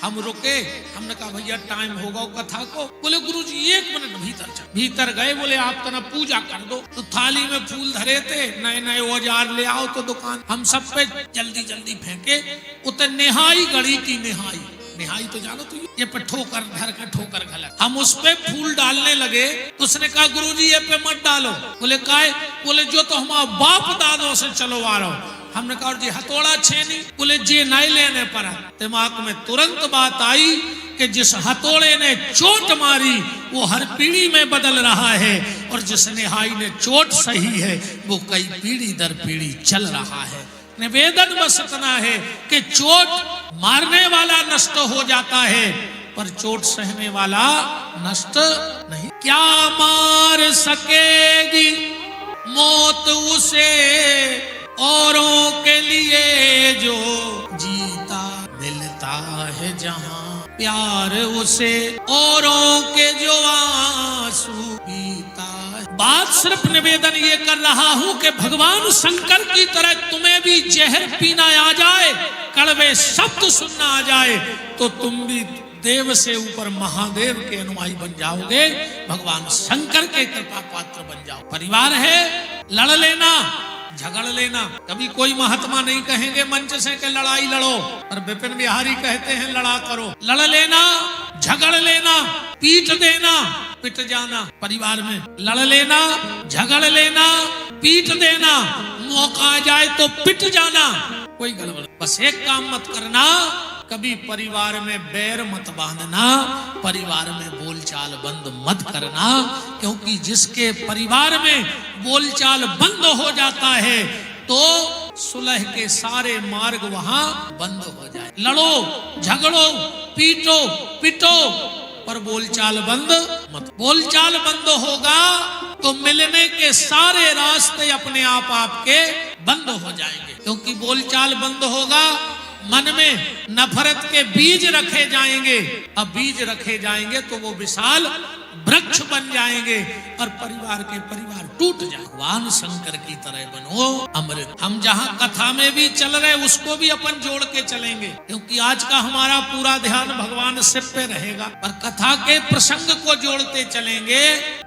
हम रुके, हमने कहा भैया टाइम होगा कथा को। बोले गुरुजी 1 मिनट भीतर चल। भीतर गए, बोले आप तना पूजा कर दो। तो थाली में फूल धरे थे, नए नए औजार ले आओ तो दुकान, हम सब पे जल्दी जल्दी फेंके। उतर निहाई गड़ी की निहाई, निहाई तो जानो तो ये पे ठोकर धर के ठोकर गलत। हम उस पे फूल डालने लगे तो उसने कहा गुरुजी ये पे मत डालो। बोले काहे? बोले जो तो हमारा बाप दादों से चलवा रहा हो। हमने कहा जी हथौड़ा छेनी। बोले जे नहीं लेने पर। दिमाग में तुरंत बात आई कि जिस हथौड़े ने चोट मारी वो हर पीढ़ी में बदल रहा है, और जिस निहाई ने चोट सही है वो कई पीढ़ी दर पीढ़ी चल रहा है। निवेदन बस इतना है कि चोट मारने वाला नष्ट हो जाता है, पर चोट सहने वाला नष्ट नहीं। क्या मार सकेगी मौत उसे, औरों के लिए जो जीता मिलता है जहां प्यार उसे, औरों के जो आंसू पीता है। बात सिर्फ निवेदन ये कर रहा हूं कि भगवान शंकर की तरह तुम्हें भी जहर पीना आ जाए, कड़वे शब्द सुनना आ जाए, तो तुम भी देव से ऊपर महादेव के अनुयायी बन जाओगे, भगवान शंकर के कृपा पात्र बन जाओ। परिवार है, लड़ लेना, झगड़ लेना। कभी कोई महात्मा नहीं कहेंगे मंच से कि लड़ाई लड़ो, पर विपिन बिहारी कहते हैं लड़ा करो। लड़ लेना, झगड़ लेना, पीट देना, पिट जाना। परिवार में लड़ लेना, झगड़ लेना, पीट देना, मौका आ जाए तो पिट जाना, कोई गड़बड़। बस एक काम मत करना, कभी परिवार में बैर मत बांधना, परिवार में बोलचाल बंद मत करना, क्योंकि जिसके परिवार में बोलचाल बंद हो जाता है तो सुलह के सारे मार्ग वहां बंद हो जाए। लड़ो, झगड़ो, पीटो, पिटो, पर बोलचाल बंद मत। बोलचाल बंद होगा तो मिलने के सारे रास्ते अपने आप आपके बंद हो जाएंगे, क्योंकि बोलचाल बंद होगा, मन में नफरत के बीज रखे जाएंगे। अब बीज रखे जाएंगे तो वो विशाल वृक्ष बन जाएंगे और परिवार के परिवार टूट जाए। भगवान शंकर की तरह बनो अमृत। हम जहाँ कथा में भी चल रहे उसको भी अपन जोड़ के चलेंगे, क्योंकि आज का हमारा पूरा ध्यान भगवान शिव पे रहेगा, पर कथा के प्रसंग को जोड़ते चलेंगे।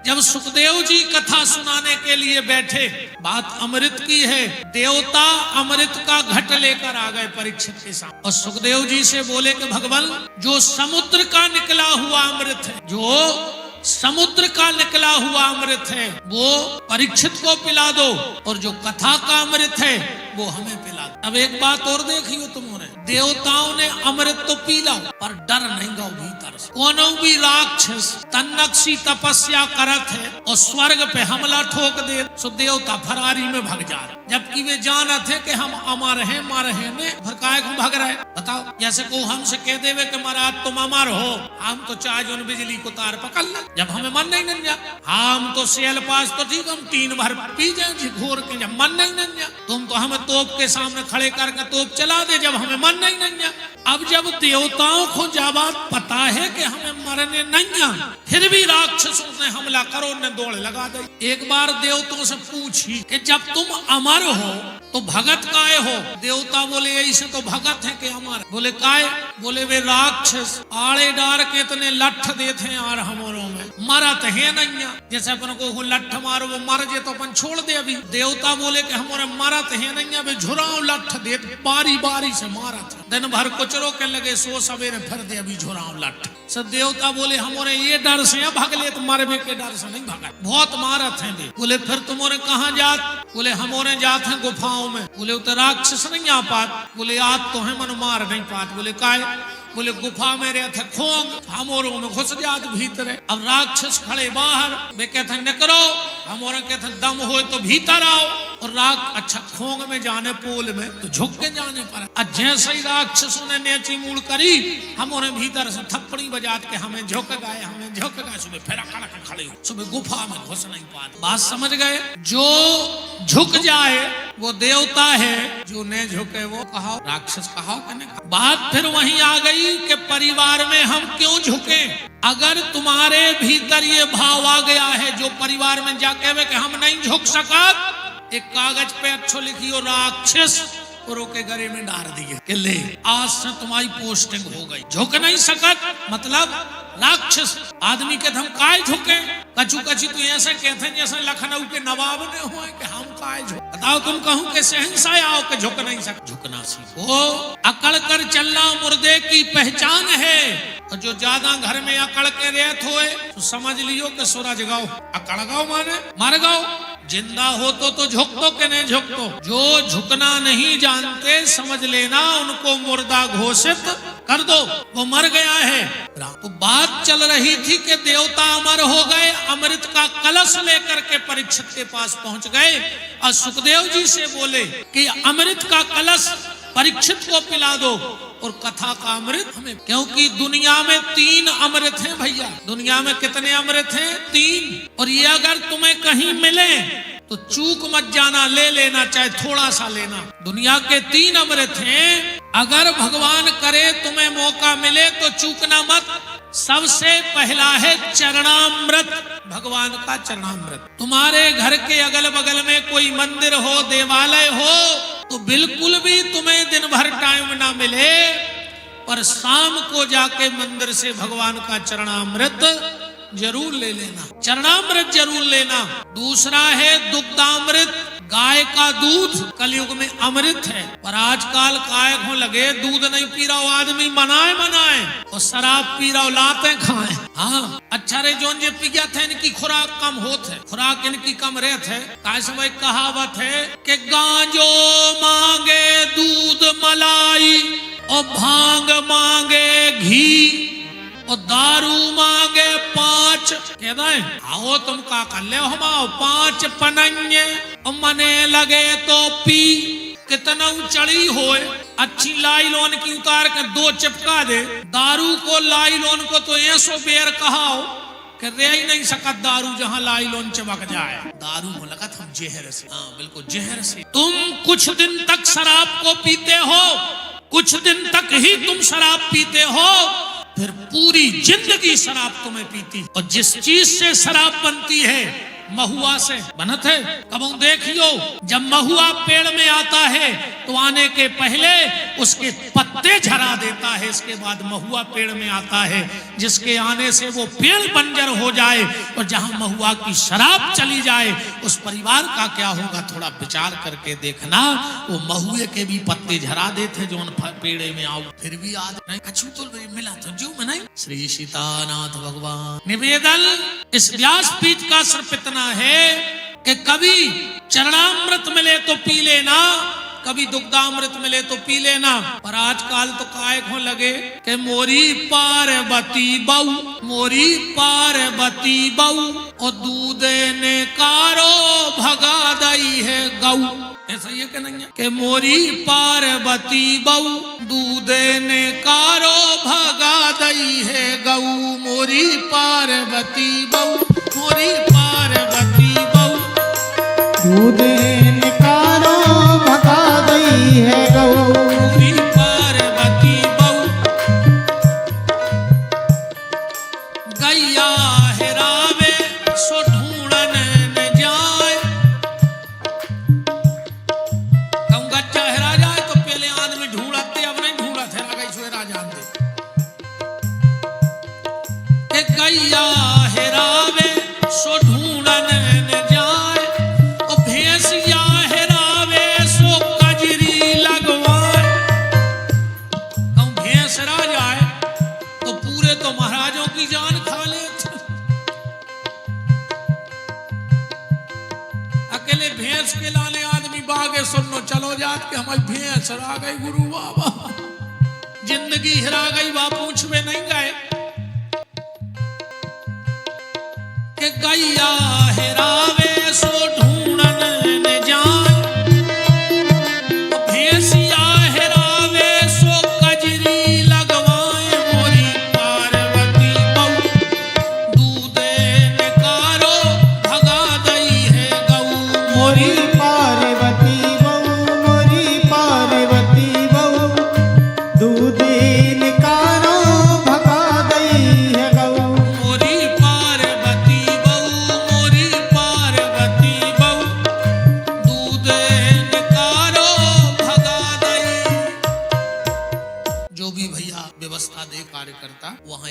जब सुखदेव जी कथा सुनाने के लिए बैठे, बात अमृत की है, देवता अमृत का घट लेकर आ गए परीक्षित के साथ, और सुखदेव जी से बोले कि भगवान जो समुद्र का निकला हुआ अमृत है, जो समुद्र का निकला हुआ अमृत है वो परीक्षित को पिला दो, और जो कथा का अमृत है वो हमें पिला दो। अब एक बात और देखियो तुमने, देवताओं ने अमृत तो पीला पर डर नहीं गौ भीतर से। कोनो भी राक्षस तन्नक्सी तपस्या करत है और स्वर्ग पे हमला ठोक दे, सो देवता फरारी में भग जा रहे, जबकि वे जानत है कि हम अमर हैं, मर हैं ने भरकाए को भग रहे। बताओ, जैसे को हमसे कह देवे कि महाराज तुम अमर हो, हम तो चाहे जो बिजली को तार पकड़ ले, जब हमें मन नहीं नंजा, हम तो सेल पास तो ठीक, हम 3 भर पी जाए घोर के, जब मन नहीं नंजा तुम तो हमें तोप के सामने खड़े करके तोप चला दे, जब हमें मन नहीं नंजा। अब जब देवताओं को जब पता है कि हमें मरने नहीं, फिर भी राक्षसों ने हमला करो ने दौड़ लगा दे। एक बार देवताओं से पूछी कि जब तुम अमर हो तो भगत काहे हो? देवता बोले ऐसे तो भगत है कि अमर। बोले काहे? बोले वे राक्षस आड़े डार के इतने लठ देते हैं और हमरों में मरत है नहीं, जैसे अपन को लठ मारो वो मर जे तो अपन छोड़ दे। अभी देवता बोले कि हमारे मरत है नहीं, वे झुराओ लठ दे, बारी बारी से मारत, दिन भर कुचरो के लगे, सो सवेरे फिर दे अभी झुराओ लठ। सब देवता बोले हमारे ये डर से भाग ले, तो मरबे के डर से नहीं भागा, बहुत मारत है। बोले फिर तुम्हारे कहाँ जात? बोले हमारे जात है गुफाओं में। बोले उतर राक्षस नहीं आ पात? बोले आज तो है मन मार नहीं पात। बोले काय? बोले गुफा में रहते खोंग, हमोरों में घुस जात भीतर। अब राक्षस खड़े बाहर, वे कहते निकलो, हमोरे कहते दम हो तो भीतर आओ। और अच्छा खोंग में जाने पोल में तो झुक के जाने पर, जैसे ही राक्षसों ने नेची मूड़ करी, हमोरे भीतर से थप्पड़ी बजात के हमें झुक गए, हमें झुक गए। सुबह फिर कड़क खड़े, सुबह गुफा में घुस नहीं पाते। बात समझ गए? जो झुक जाए वो देवता है, जो न झुके वो कहा राक्षस कहा। बात फिर वहीं आ गई कि परिवार में हम क्यों झुके? अगर तुम्हारे भीतर ये भाव आ गया है, जो परिवार में जाके वे कि हम नहीं झुक सका, एक कागज पे अच्छो लिखियो राक्षस और के गले में डाल दिए कि ले आज से तुम्हारी पोस्टिंग हो गई। झुक नहीं सकत मतलब राक्षस आदमी के हम काय झुके। कछु कछु तो ऐसे कहते हैं जैसे लखनऊ के नवाब ने हुए कि हम काय झुक। बताओ तुम कहूँ के शहंशाह आओ के झुक नहीं सकते। झुकना सीखो। अकड़ कर चलना मुर्दे की पहचान है। और जो ज्यादा घर में अकड़ के रहत होए तो समझ लियो कि सूरज गाओ अकड़ गाओ माने मर गाओ। जिंदा हो तो झुक दो कि नहीं झुक दो। जो झुकना नहीं जानते समझ लेना उनको मुर्दा घोषित कर दो, वो मर गया है। तो बात चल रही थी कि देवता अमर हो गए, अमृत का कलश लेकर के परीक्षित के पास पहुंच गए और सुखदेव जी से बोले कि अमृत का कलश परीक्षित को पिला दो और कथा का अमृत हमें। क्योंकि दुनिया में 3 अमृत हैं भैया। दुनिया में कितने अमृत हैं? 3। और ये अगर तुम्हें कहीं मिले तो चूक मत जाना, ले लेना, चाहे थोड़ा सा लेना। दुनिया के 3 अमृत हैं। अगर भगवान करे तुम्हें मौका मिले तो चूकना मत। सबसे पहला है चरणामृत, भगवान का चरणामृत। तुम्हारे घर के अगल बगल में कोई मंदिर हो, देवालय हो, तो बिल्कुल भी तुम्हें दिन भर टाइम ना मिले पर शाम को जाके मंदिर से भगवान का चरणामृत जरूर ले लेना। चरणामृत जरूर लेना। दूसरा है दुग्धामृत, गाय का दूध कलयुग में अमृत है। पर आजकल काय को लगे दूध नहीं पी रहा आदमी, मनाए और शराब पी रहा लाते खाए। हाँ अच्छा रे जोन जे पिया थे इनकी खुराक कम होत है, खुराक इनकी कम रहत है। कैसे भाई कहावत है कि गांजो मांगे दूध मलाई और भांग मांगे घी और दारू मांगे 5। कहता है आओ तुम का कर ले हम आओ 5 पनंगे और मने लगे तो पी। कितना चढ़ी होए अच्छी लाइलॉन की उतार कर 2 चिपका दे। दारू को लाइलॉन को तो ऐसो बेर कहाओ कि रह ही नहीं सकत दारू जहाँ लाइलॉन चिपक जाए। दारू को लगा हम जहर से। हाँ बिल्कुल जहर से। तुम कुछ दिन तक शराब को पीते हो, कुछ दिन तक ही तुम शराब पीते हो, फिर पूरी जिंदगी शराब तुम्हें पीती। और जिस चीज से शराब बनती है महुआ से बनत है। कब देखियो जब महुआ पेड़ में आता है तो आने के पहले उसके पत्ते झरा देता है, इसके बाद महुआ पेड़ में आता है जिसके आने से वो पेड़ बंजर हो जाए। और जहां महुआ की शराब चली जाए उस परिवार का क्या होगा थोड़ा विचार करके देखना। वो महुए के भी पत्ते झरा देते जो पेड़े में आओ फिर भी याद नहीं कछु तो मिला तो जो में नहीं। श्री सीतानाथ भगवान निवेदन इस व्यासपीठ का सिर्फ इतना है कि कभी चरणामृत मिले तो पी लेना, कभी दुग्धामृत मिले तो पी लेना। पर आजकल तो काय को लगे कि मोरी पार्वती बहू, मोरी पार्वती बहू और दूध ने कारो भगा दई है गऊ। ऐसा ये कि नहीं है कि मोरी पार्वती बहू दूध ने कारो भगा दई है गऊ। मोरी पार्वती बहू, मोरी पार्वती बहू दूध ने कारो भगा दई है गऊ। मोरी पार्वती बहू गैया हेरावे सो ढूंढन न जाए। कहूँ गच्चा हेरा जाए तो पहले आदमी ढूंढते, अब नहीं ढूंढत हेरा गई सो हेरा जान दे। गैया हेरावे सो ढूंढन न जाए और भैंसिया हेरावे सो कजरी लगवाए। कहूँ भैंस हेरा जाए तो पूरे तो महाराजों की जान खा ले। अकेले भैंस के लाने आदमी बागे सुनो चलो जात के हमारी भैंस हेरा गई गुरु बाबा, जिंदगी हेरा गई बा पूछ में नहीं गए। कि गैया हेरावे सो ढूंढन न जाए भैंसिया हेरावे सो कजरी लगवाए। मोरी पार्वती बहू दूध ने कारो भगा दई है गऊ। मोरी पार्वती बहू, मोरी पार्वती बहू दूध ने कारो भगा दई है गऊ। मोरी पार्वती बहू, मोरी पार्वती बहू करता, वहां